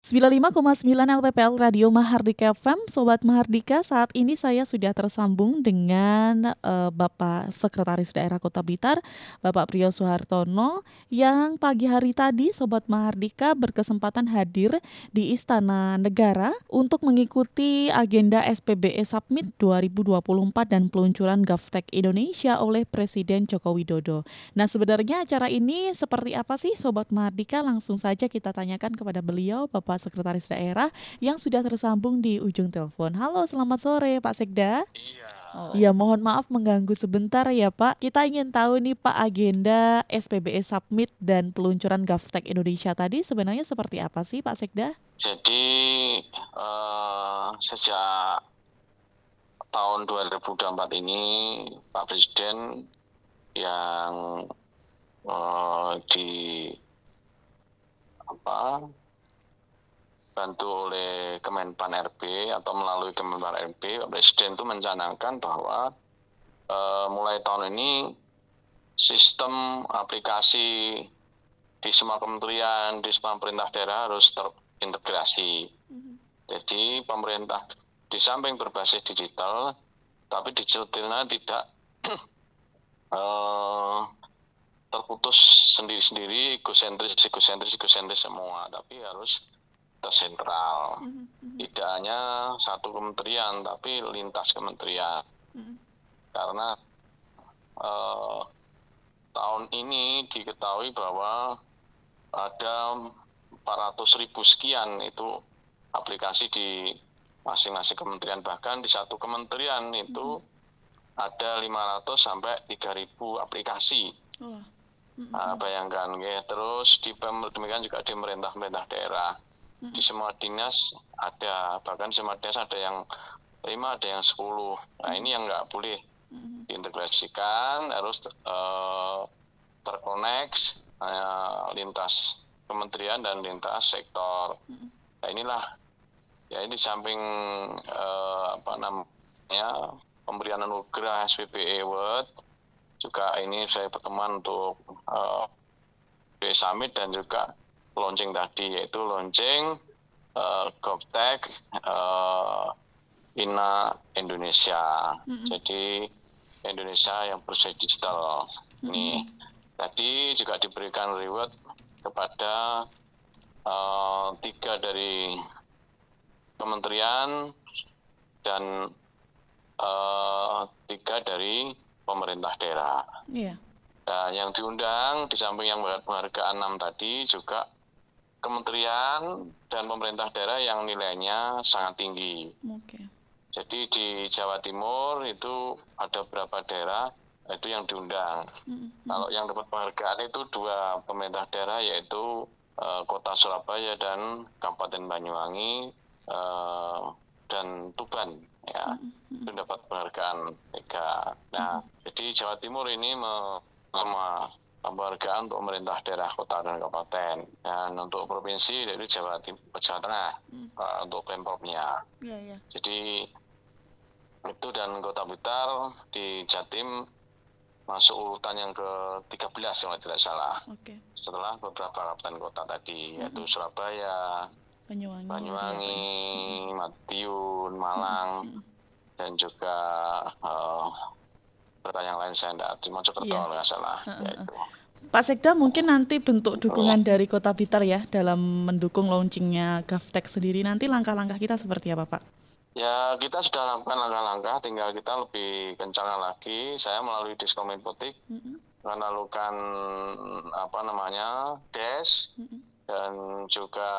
95,9 LPPL Radio Mahardika FM, Sobat Mahardika, saat ini saya sudah tersambung dengan Bapak Sekretaris Daerah Kota Blitar, Bapak Priyo Suhartono, yang pagi hari tadi Sobat Mahardika berkesempatan hadir di Istana Negara untuk mengikuti agenda SPBE Summit 2024 dan peluncuran GovTech Indonesia oleh Presiden Joko Widodo. Nah, sebenarnya acara ini seperti apa sih Sobat Mahardika? Langsung saja kita tanyakan kepada beliau, Bapak Sekretaris Daerah yang sudah tersambung di ujung telepon. Halo, selamat sore Pak Sekda. Iya. Iya, mohon maaf mengganggu sebentar ya Pak. Kita ingin tahu nih Pak, agenda SPBE Summit dan peluncuran GovTech Indonesia tadi sebenarnya seperti apa sih Pak Sekda? Jadi sejak tahun 2024 ini Pak Presiden yang dibantu oleh Kemenpan RB atau melalui Kemenpan RB, Pak Presiden itu mencanangkan bahwa mulai tahun ini sistem aplikasi di semua kementerian, di semua pemerintah daerah harus terintegrasi. Jadi pemerintah di samping berbasis digital, tapi digitalnya tidak terputus sendiri-sendiri, egosentris semua, tapi harus tersentral. Tidak hanya satu kementerian, tapi lintas kementerian. Karena tahun ini diketahui bahwa ada 400.000 sekian itu aplikasi di masing-masing kementerian, bahkan di satu kementerian itu ada 500 sampai 3.000 aplikasi. Bayangkan ya. Terus demikian juga di pemerintah daerah, di semua dinas ada, bahkan semua dinas ada yang 5, ada yang 10. Nah, ini yang nggak boleh diintegrasikan, harus terkoneksi lintas kementerian dan lintas sektor. Nah, inilah ya, ini samping pemberian anugerah SPBE Award, juga ini saya berteman untuk Summit dan juga launching tadi, yaitu launching GovTech INA Indonesia. Jadi Indonesia yang berbasis digital. Ini tadi juga diberikan reward kepada 3 dari kementerian dan 3 dari pemerintah daerah. Nah, yang diundang di samping yang penghargaan 6 tadi juga kementerian dan pemerintah daerah yang nilainya sangat tinggi. Jadi di Jawa Timur itu ada beberapa daerah itu yang diundang. Kalau yang dapat penghargaan itu 2 pemerintah daerah, yaitu Kota Surabaya dan Kabupaten Banyuwangi dan Tuban, ya, itu dapat penghargaan 3. Nah, jadi Jawa Timur ini menerima penghargaan untuk pemerintah daerah, kota dan kabupaten, dan untuk provinsi dari Jawa Tengah untuk pemprovnya. Jadi itu, dan Kota Blitar di Jatim masuk urutan yang ke-13 kalau tidak salah. Setelah beberapa kabupaten kota tadi, yaitu Surabaya, Banyuwangi, Madiun, Malang, dan juga yang lain saya tidak, di Mojokerto kalau nggak salah. Yaitu. Pak Sekda, mungkin nanti bentuk dukungan dari Kota Blitar ya dalam mendukung launchingnya GovTech sendiri, nanti langkah-langkah kita seperti apa Pak? Ya, kita sudah lakukan langkah-langkah, tinggal kita lebih kencang lagi. Saya melalui Diskominfotik melakukan DES dan juga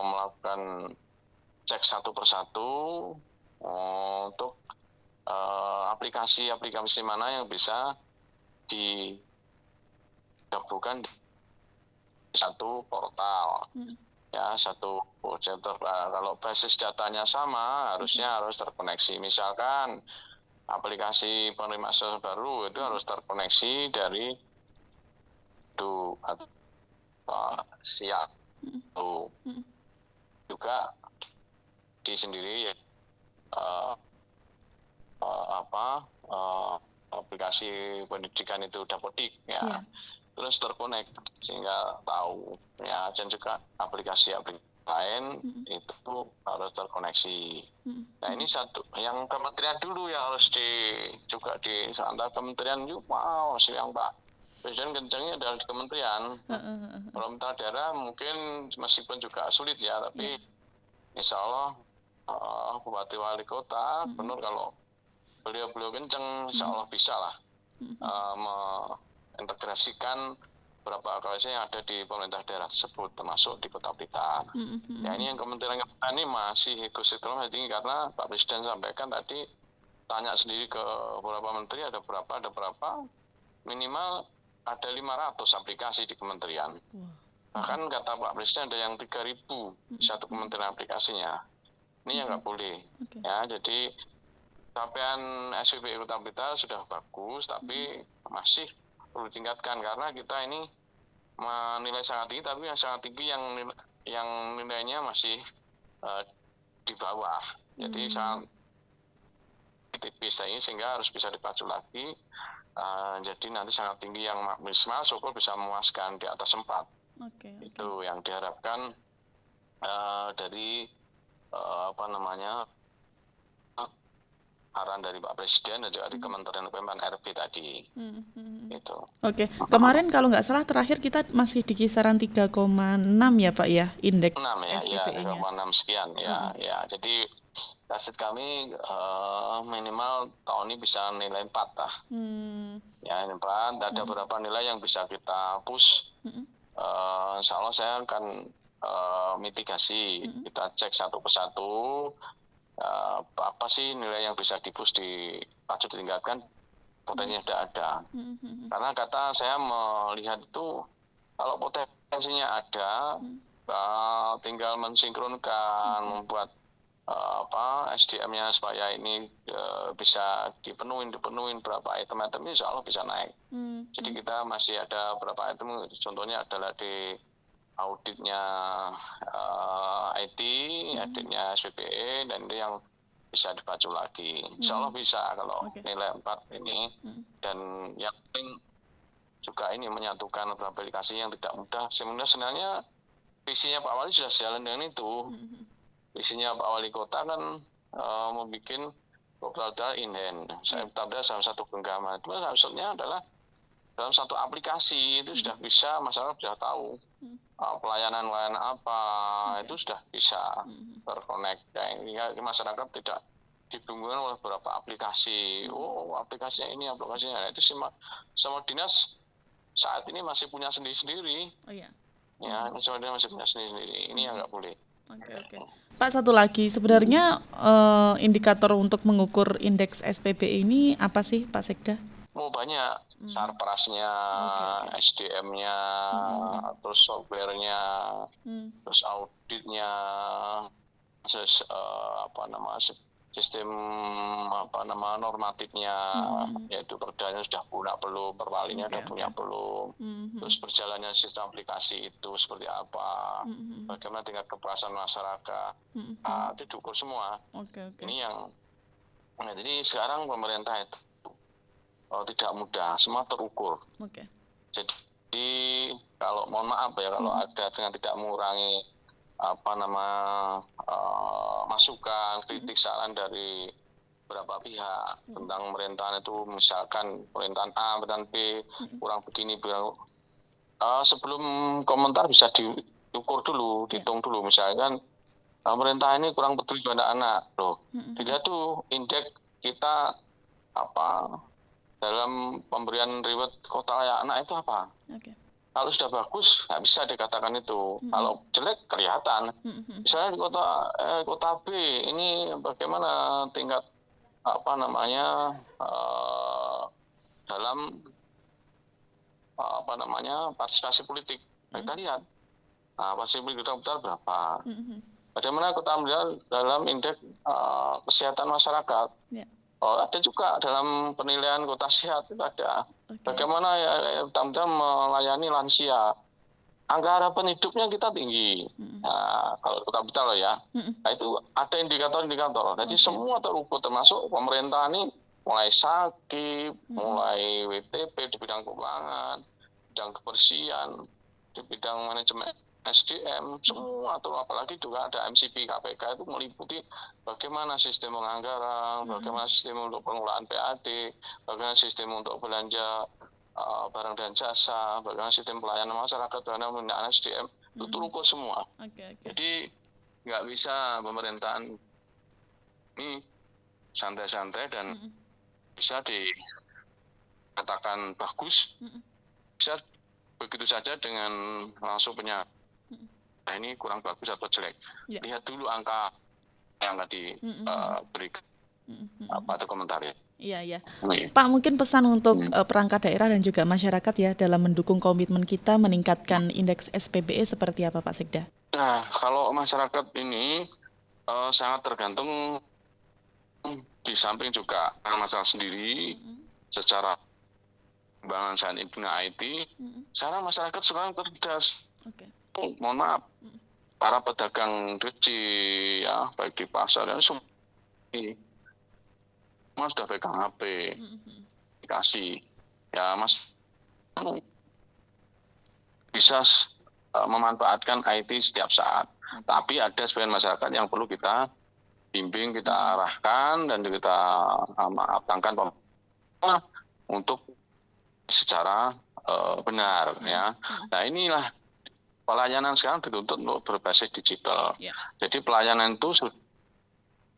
melakukan cek satu persatu untuk aplikasi-aplikasi mana yang bisa digabungkan di satu portal. Ya, satu center. Kalau basis datanya sama, harusnya harus terkoneksi. Misalkan aplikasi penerima sosial baru itu harus terkoneksi dari siap. Juga di sendiri aplikasi pendidikan itu Dapodik, ya. terus terkonek sehingga tahu ya, dan juga aplikasi lain itu harus terkoneksi. Nah ini satu, yang kementerian dulu yang harus juga di antar kementerian juga, wow, yang Pak Presiden kencangnya adalah di kementerian. Pemerintah daerah mungkin meskipun juga sulit ya, tapi insya Allah Bupati Wali Kota, Gubernur kalau beliau kencang, insya Allah bisa lah mengintegrasikan beberapa KWC yang ada di pemerintah daerah tersebut, termasuk di Kota Blitar. Ya ini yang Kementerian ini masih ekosistem tinggi karena Pak Presiden sampaikan tadi, tanya sendiri ke beberapa menteri, ada berapa, minimal ada 500 aplikasi di kementerian. Bahkan kata Pak Presiden ada yang 3.000 satu kementerian aplikasinya. Ini yang nggak boleh. Ya, jadi capaian SPBU Kota Blitar sudah bagus, tapi masih perlu ditingkatkan karena kita ini menilai sangat tinggi, tapi yang sangat tinggi yang nilainya masih di bawah. Jadi sangat tipis ini, sehingga harus bisa dipacu lagi. Jadi nanti sangat tinggi yang maksimal, syukur bisa memuaskan di atas 4. Itu yang diharapkan dari arahan dari Pak Presiden dan juga di Kementerian Pempan RB tadi. Itu. Kemarin kalau nggak salah terakhir kita masih di kisaran 3,6 ya Pak ya, indeks 6 ya, SPBE-nya. 3,6 sekian ya. Ya, jadi target kami minimal tahun ini bisa nilai 4 lah. Ya, ini 4. Ada beberapa nilai yang bisa kita push. Insya Allah saya akan mitigasi. Kita cek satu persatu. Apa sih nilai yang bisa di-push, dipacu, ditingkatkan, potensinya sudah ada. Karena kata saya melihat itu, kalau potensinya ada, tinggal mensinkronkan, membuat SDM-nya supaya ini bisa dipenuhin berapa item-item ini, insya Allah bisa naik. Jadi kita masih ada beberapa item, contohnya adalah di auditnya IT, auditnya SPBE, dan itu yang bisa dipacu lagi. Insya Allah bisa kalau nilai 4 ini. Dan yang penting juga ini menyatukan beberapa aplikasi yang tidak mudah. Sebenarnya visinya Pak Wali sudah sejalan dengan itu. Visinya Pak Wali Kota kan membuat portal in-hand. Saya ada salah satu genggaman. Itu maksudnya adalah dalam satu aplikasi itu sudah bisa, masyarakat sudah tahu pelayanan apa, itu sudah bisa terkonek. Ya, masyarakat tidak dibingungkan oleh beberapa aplikasi. Aplikasinya ini, aplikasinya. Itu semua dinas saat ini masih punya sendiri-sendiri. Ya, semua dinas masih punya sendiri-sendiri. Ini yang nggak boleh. Pak, satu lagi, sebenarnya indikator untuk mengukur indeks SPBE ini apa sih Pak Sekda? Banyak, sarprasnya, SDM-nya, terus software-nya, terus auditnya, terus sistem normatifnya, yaitu perdanya sudah punya belum, perwalinya sudah punya belum, terus berjalannya sistem aplikasi itu seperti apa, bagaimana tingkat kepuasan masyarakat, itu diukur semua. Ini yang, jadi sekarang pemerintah itu tidak mudah, semua terukur. Jadi kalau mohon maaf ya, kalau ada dengan tidak mengurangi masukan, kritik, saran dari beberapa pihak tentang pemerintahan itu, misalkan pemerintahan A, pemerintahan B kurang begini, sebelum komentar bisa diukur dulu, dihitung dulu, misalkan pemerintah ini kurang peduli pada anak, dilihat tuh indeks kita dalam pemberian reward kota layak anak itu apa. Kalau sudah bagus nggak bisa dikatakan itu. Kalau jelek kelihatan. Misalnya di kota B ini bagaimana tingkat dalam partisipasi politik. Kita lihat partisipasi politik Kota berapa. Bagaimana Kota Blitar dalam indeks kesehatan masyarakat. Ada juga dalam penilaian kota sehat itu ada. Bagaimana Kota melayani lansia. Angka harapan hidupnya kita tinggi. Kalau Kota Blitar loh ya. Nah, itu ada indikator-indikator. Jadi semua terukur, termasuk pemerintah ini mulai sakit, mulai WTP di bidang keuangan, bidang kebersihan, di bidang manajemen SDM, semua, atau apalagi juga ada MCP KPK itu meliputi bagaimana sistem penganggaran, bagaimana sistem untuk pengelolaan PAD, bagaimana sistem untuk belanja barang dan jasa, bagaimana sistem pelayanan masyarakat, bagaimana pembinaan SDM, itu terukur semua. Jadi nggak bisa pemerintahan ini santai-santai dan bisa dikatakan bagus, bisa begitu saja dengan langsung nah ini kurang bagus atau jelek. Lihat dulu angka yang tadi berikan atau komentar ya. Iya. Pak, mungkin pesan untuk perangkat daerah dan juga masyarakat ya dalam mendukung komitmen kita meningkatkan indeks SPBE seperti apa Pak Sekda? Nah, kalau masyarakat ini sangat tergantung di samping juga masalah sendiri secara pengembangan saat dunia IT, sekarang masyarakat sekarang cerdas. Mohon maaf, para pedagang kecil ya, baik di pasar ya, semua sudah pegang HP, dikasih ya Mas bisa memanfaatkan IT setiap saat. Tapi ada sebagian masyarakat yang perlu kita bimbing, kita arahkan dan kita matangkan untuk secara benar ya. Nah inilah pelayanan sekarang dituntut untuk berbasis digital. Jadi pelayanan itu sudah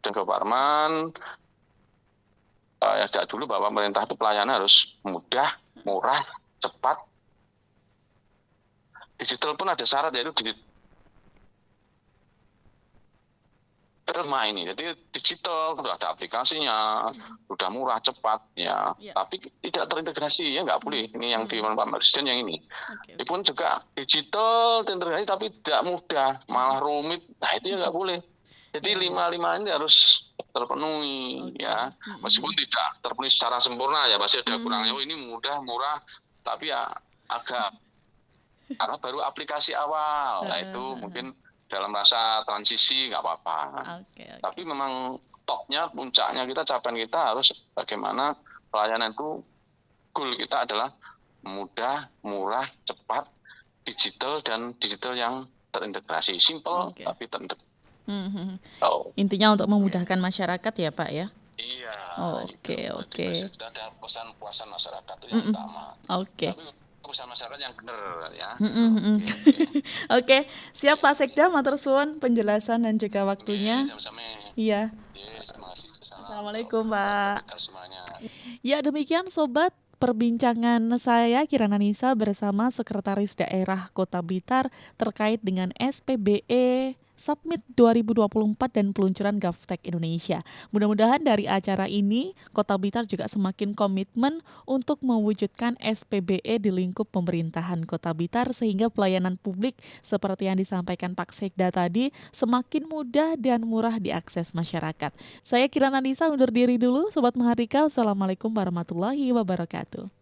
ke Parman ya sejak dulu bahwa pemerintah itu pelayanan harus mudah, murah, cepat. Digital pun ada syarat yaitu digital ini. Jadi digital sudah ada aplikasinya, sudah murah, cepat ya. Tapi tidak terintegrasi ya nggak boleh. Ini yang di Pak Presiden yang ini. Ini pun juga digital terintegrasi tapi tidak mudah, malah rumit. Nah itu ya nggak boleh. Jadi lima ini harus terpenuhi ya. Meskipun tidak terpenuhi secara sempurna ya pasti ada kurangnya. Ini mudah, murah, tapi ya agak karena baru aplikasi awal. Nah itu mungkin dalam rasa transisi nggak apa-apa. Tapi memang topnya, puncaknya kita, capaian kita harus bagaimana pelayanan itu, goal kita adalah mudah, murah, cepat, digital dan digital yang terintegrasi. Simple tapi terintegrasi. Intinya untuk memudahkan masyarakat ya Pak ya? Iya. Oke. Kita ada pesan-puasan masyarakat itu yang utama. Tapi pesan masyarakat yang benar ya. Oke, siap Pak Sekda, matur suwun penjelasan dan juga waktunya. Sama-sama. Iya. Terima kasih. Assalamualaikum Pak. Ya demikian sobat perbincangan saya Kirana Nisa bersama Sekretaris Daerah Kota Blitar terkait dengan SPBE Submit 2024 dan peluncuran GovTech Indonesia. Mudah-mudahan dari acara ini, Kota Blitar juga semakin komitmen untuk mewujudkan SPBE di lingkup pemerintahan Kota Blitar sehingga pelayanan publik seperti yang disampaikan Pak Sekda tadi semakin mudah dan murah diakses masyarakat. Saya Kirana Nisa undur diri dulu, Sobat Mahardika. Wassalamualaikum warahmatullahi wabarakatuh.